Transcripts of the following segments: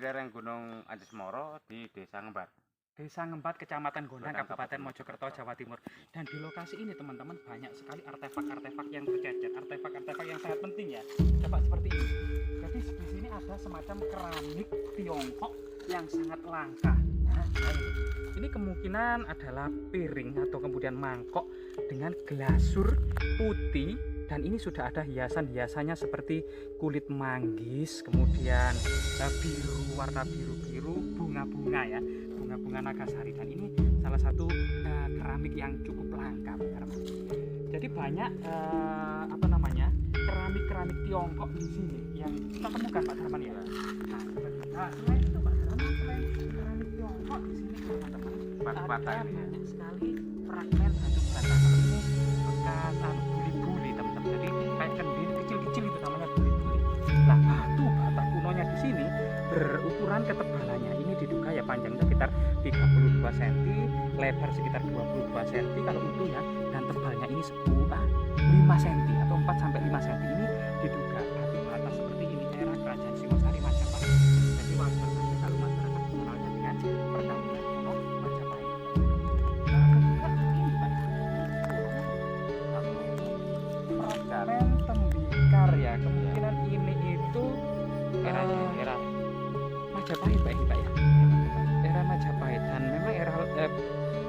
lereng Gunung Anjasmara di Desa Ngembat. Desa Ngembat, Kecamatan Gondang, Kabupaten Mojokerto, Jawa Timur. Dan di lokasi ini teman-teman banyak sekali artefak-artefak yang tercecer, artefak-artefak yang sangat penting ya. Coba seperti ini. Jadi di sini ada semacam keramik Tiongkok yang sangat langka. Nah, ini kemungkinan adalah piring atau kemudian mangkok dengan glasur putih. Dan ini sudah ada hiasan-hiasannya seperti kulit manggis, kemudian biru, warna biru-biru, bunga-bunga ya, bunga-bunga nagasari. Dan ini salah satu keramik yang cukup langka, Pak Darman. Jadi banyak keramik-keramik Tiongkok di sini yang kita temukan, Pak Darman ya. Nah, selain itu Pak Darman, selain keramik Tiongkok di sini teman-teman, ada banyak sekali fragmen batu bata. Ini bekas buli-buli teman-teman. Jadi kayak kendil kecil-kecil itu namanya buli-buli. Nah, batu bata kunonya di sini berukuran ketebalannya ini diduga ya panjangnya sekitar 32 cm, lebar sekitar 22 cm kalau utuhnya, dan tebalnya ini 5 cm atau 4 sampai 5 cm. Ini diduga batu bata seperti ini era Kerajaan Singosari Majapahit. Jadi wajar saja kalau masyarakat mengenalnya dengan perkampungan kuno Majapahit. Fragmen tembikar ya, kemungkinan ini itu era Majapahit Pak ya. Era Majapahit, dan memang era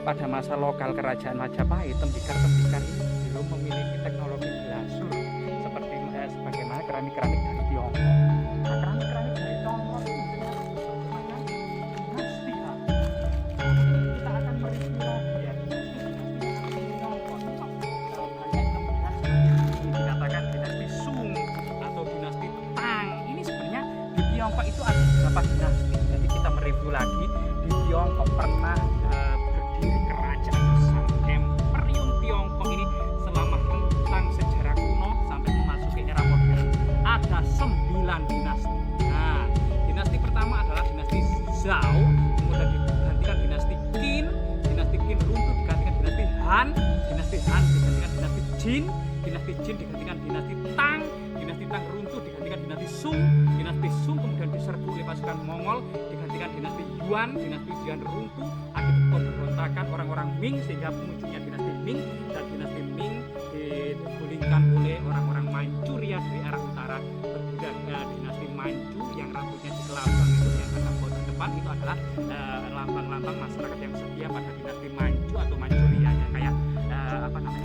pada masa lokal Kerajaan Majapahit, tembikar-tembikar ini belum memiliki teknologi glasur seperti sebagaimana keramik-keramik dari Tiongkok. Nah, keramik-keramik dari Tiongkok ini sebenarnya dinasti lah. Kita akan mereview lagi ya Tiongkok. Banyak kemudian dikatakan dinasti Sung atau dinasti Tang. Ini sebenarnya di Tiongkok itu ada beberapa dinasti. Jadi kita mereview lagi di Tiongkok pernah berdiri kerajaan besar Imperium Tiongkok ini selama rentang sejarah kuno sampai memasuki era modern ada 9 dinasti. Nah, dinasti pertama adalah dinasti Zhao, kemudian digantikan dinasti Qin runtuh digantikan dinasti Han digantikan dinasti Jin digantikan dinasti Tang runtuh digantikan dinasti Sung kemudian diserbu oleh pasukan Mongol digantikan dinasti Yuan runtuh akibat pemberontakan orang-orang Ming sehingga munculnya dinasti Ming, dan dinasti Ming digulingkan oleh orang-orang Manchuria dari arah utara. Berdiri dinasti Manchu yang rambutnya dikelabang itu yang akan bawa ke depan itu adalah lambang-lambang masyarakat yang setia pada dinasti Manchu atau Manchuria ya, kayak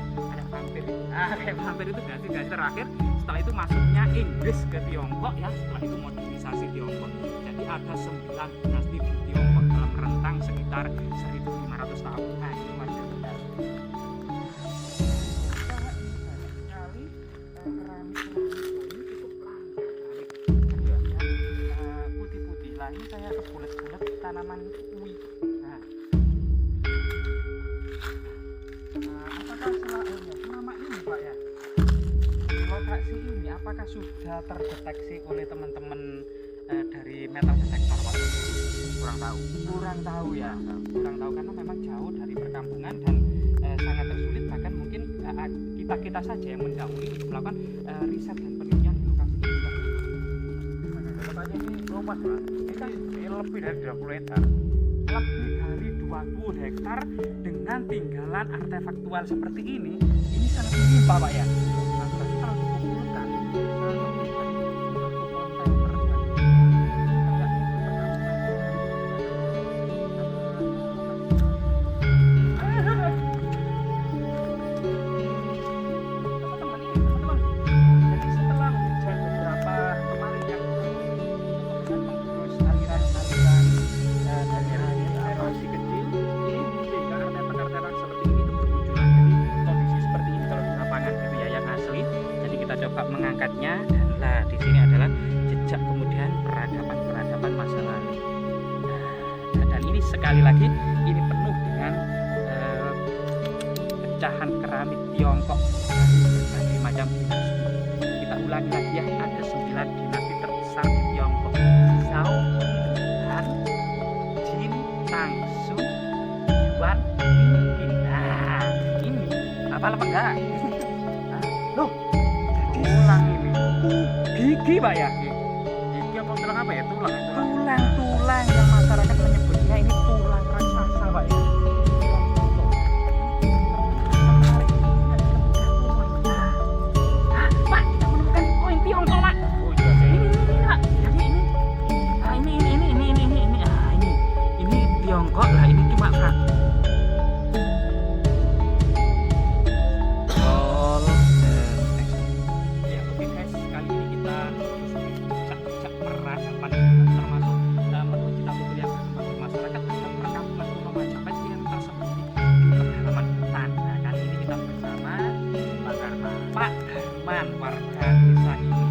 kayak vampir. Kayak vampir itu dinasti terakhir. Setelah itu masuknya Inggris ke Tiongkok ya, setelah itu modernisasi Tiongkok. Jadi ada 9 dinasti di Tiongkok dalam rentang sekitar 1500 tahun. Nah, itu wajar benar. Sekali keramik ini cukup langka. Putih-putih lah, ini kayak bulat-bulat tanaman uwi. Nah, apakah selama ini Pak ya, di lokasi ini apakah sudah terdeteksi oleh teman-teman dari metal detektor Pak? Kurang tahu ya, kurang tahu karena memang jauh dari perkampungan dan sangat tersulit, bahkan mungkin kita saja yang mendahului untuk melakukan riset dan penelitian di lokasi ini. Katanya ini luas Pak, ini kan lebih dari 20 hektar. Lebih dari 20 hektar dengan tinggalan artefaktual seperti ini sangat melimpah Pak ya. Nah, berarti kalau dikumpulkan lebih dari 1 kontainer teman-teman. Jadi setelah hujan beberapa kemarin yang menggerus aliran-aliran dari erosi kecil, ini sehingga artefak-artefak seperti ini itu bermunculan. Jadi kondisi seperti ini kalau di lapangan gitu ya, yang asli. Jadi kita coba mengangkatnya, dan lah di sini adalah jejak kemudian peradaban masa lalu. Nah, dan ini sekali lagi ini penuh dengan pecahan keramik Tiongkok dari berbagai macam dinasti. Kita ulangi lagi ya, ada 9 dinasti terbesar di Tiongkok: Zhao, Han, Jin, Tang, Sung, Yuan, Qin. Nah, ini apa enggak? Loh, tulang ini gigi Pak ya? Gigi apa tulang apa ya? Tulang. Tulang tulang yang masyarakat menyebutnya ini tulang raksasa Pak ya. Pak, kita menemukan koin Tiongkok Pak. Oh iya sih. Ini Pak. Jadi ini, nah ini Tiongkok lah. Ini cuma ya oke guys, kali ini kita cak peradaban termasuk menurut kita yang masyarakat ada perkampungan kuno Majapahit yang tersembunyi di pedalaman hutan. Nah kali ini kita bersama Pak Darman, warga desa ini.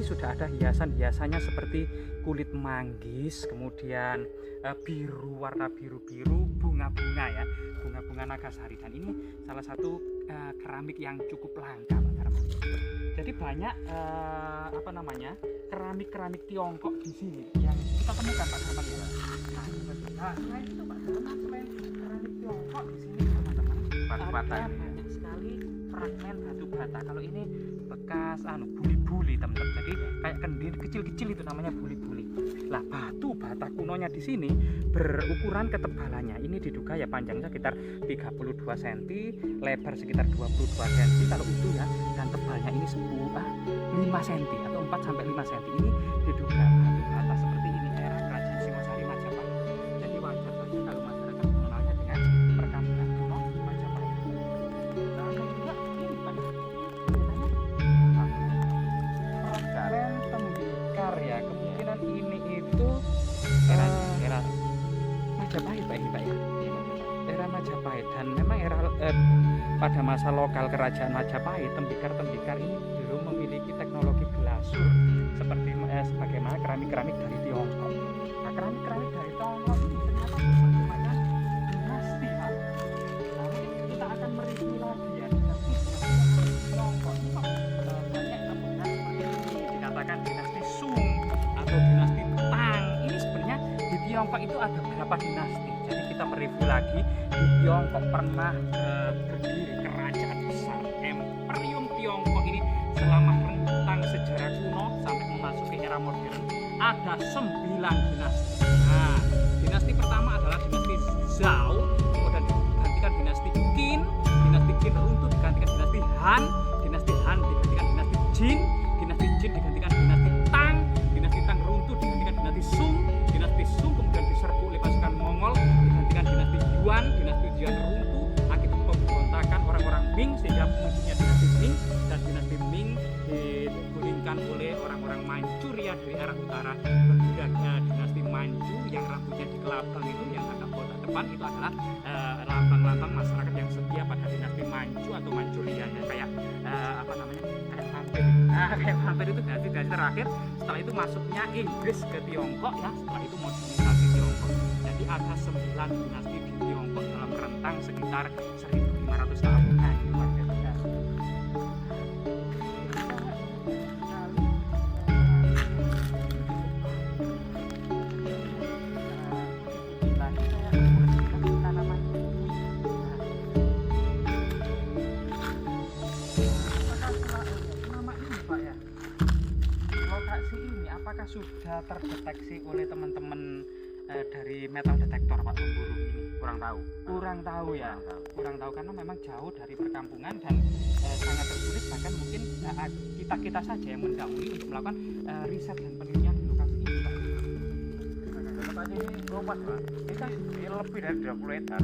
Sudah ada hiasan-hiasannya seperti kulit manggis, kemudian biru, warna biru-biru, bunga-bunga ya, bunga-bunga nagasari. Dan ini salah satu keramik yang cukup langka Pak Darman. Jadi banyak keramik-keramik Tiongkok di sini yang kita temukan Pak Darman ya. Nah, selain itu Pak Darman, selain keramik Tiongkok di sini teman-teman, Batu-bata ada ini. banyak sekali fragmen batu bata. Kalau ini bekas buli-buli teman-teman. Jadi kayak kendil kecil-kecil itu namanya buli-buli. Lah batu bata kunonya di sini berukuran ketebalannya ini diduga ya panjangnya sekitar 32 cm, lebar sekitar 22 cm kalau utuh ya, dan tebalnya ini 5 cm atau 4 sampai 5 cm. Ini diduga batu bata seperti ini era Kerajaan Singosari Majapahit. Jadi wajar saja kalau masyarakat mengenalnya dengan perkampungan kuno Majapahit. Nah, juga ini Pak. Keren tembikar ya, kemungkinan ini itu era Majapahit Pak ini Pak ya. Era Majapahit, dan memang era pada masa lokal kerajaan Majapahit tembikar-tembikar ini belum memiliki teknologi glasur seperti sebagaimana keramik-keramik dari Tiongkok. Nah keramik-keramik dari Tiongkok ini ternyata berbagai dinasti Pak. Nah mungkin kita akan mereview lagi ya dinasti Tiongkok ini kok banyak temukan seperti ini, dikatakan dinasti Sung atau dinasti Tang. Ini sebenarnya di Tiongkok itu ada berapa dinasti. Jadi kita mereview lagi, di Tiongkok pernah berdiri kerajaan besar Imperium Tiongkok ini selama rentang sejarah kuno sampai memasuki era modern ada 9 dinasti. Nah, dinasti pertama adalah dinasti Zhao, kemudian digantikan dinasti Qin runtuh digantikan dinasti Han digantikan dinasti Jin digantikan dinasti Tang runtuh digantikan dinasti Sung kemudian diserbu oleh pasukan Mongol, digantikan dinasti Yuan runtuh akibat pemberontakan orang-orang Ming sehingga munculnya dinasti Ming, dan dinasti Ming digulingkan oleh orang-orang Manchuria dari arah utara. Berbeda dinasti Manchu yang rambutnya di kelabang itu yang ada botak depan itu adalah lambang-lambang masyarakat yang setia pada dinasti Manchu atau Manchuria ya, kayak kayak vampir. Nah, kayak vampir itu dinasti terakhir. Setelah itu masuknya Inggris ke Tiongkok ya, setelah itu modernisasi Tiongkok. Jadi ada 9 dinasti di Tiongkok dalam rentang sekitar 1500 tahun. Nah, itu luar biasa. Apakah sudah terdeteksi oleh teman-teman dari metal detektor Pak pemburu ini? Kurang tahu ya. Kurang tahu karena memang jauh dari perkampungan dan sangat tersulit, bahkan mungkin kita saja yang mendahului untuk melakukan riset dan penelitian di lokasi ini Pak. Katanya ini luas Pak. Ini kan lebih dari 20 hektar.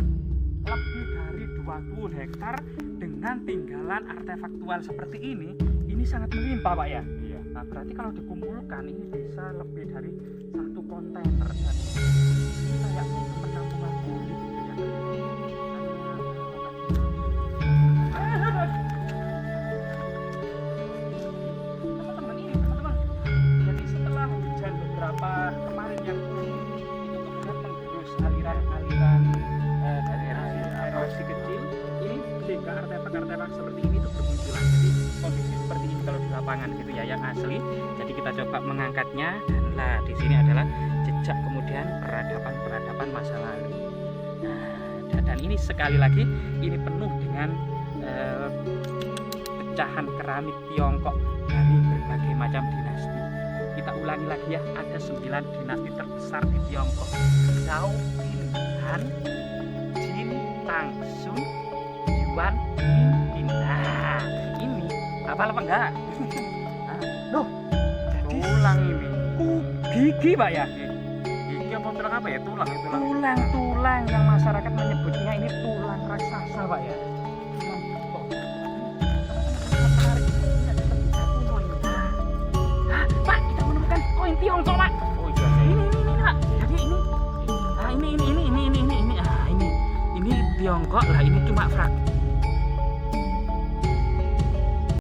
Lebih dari 20 hektar dengan tinggalan artefaktual seperti ini sangat melimpah Pak ya. Iya. Nah berarti kalau dikumpulkan ini bisa lebih dari 1 kontainer, dan ini kayaknya itu perkampungan kulit gitu ya. Teman-teman, jadi setelah hujan beberapa kemarin yang itu kemudian menggerus aliran artefak seperti ini tuh bermunculan. Jadi kondisi seperti ini kalau di lapangan gitu ya yang asli. Jadi kita coba mengangkatnya dan lah di sini adalah jejak kemudian peradaban masa lalu. Nah, dan ini sekali lagi ini penuh dengan pecahan keramik Tiongkok dari berbagai macam dinasti. Kita ulangi lagi ya, ada 9 dinasti terbesar di Tiongkok. Zhao, Qin, Han, Jin, Tang, Sun, Yuan, Ming, nah ini apa enggak? Loh, Tulang ini. gigi pak ya? Gigi apa tulang apa ya? Tulang. Tulang yang masyarakat menyebutnya ini tulang raksasa pak ya. Tulang kok. Ini ada tembikar kuno ini. Hah, Pak, kita menemukan koin Tiongkok pak. Oh iya sih. Ini pak. Jadi ini. Nah ini. Ini Tiongkok lah. Ini cuma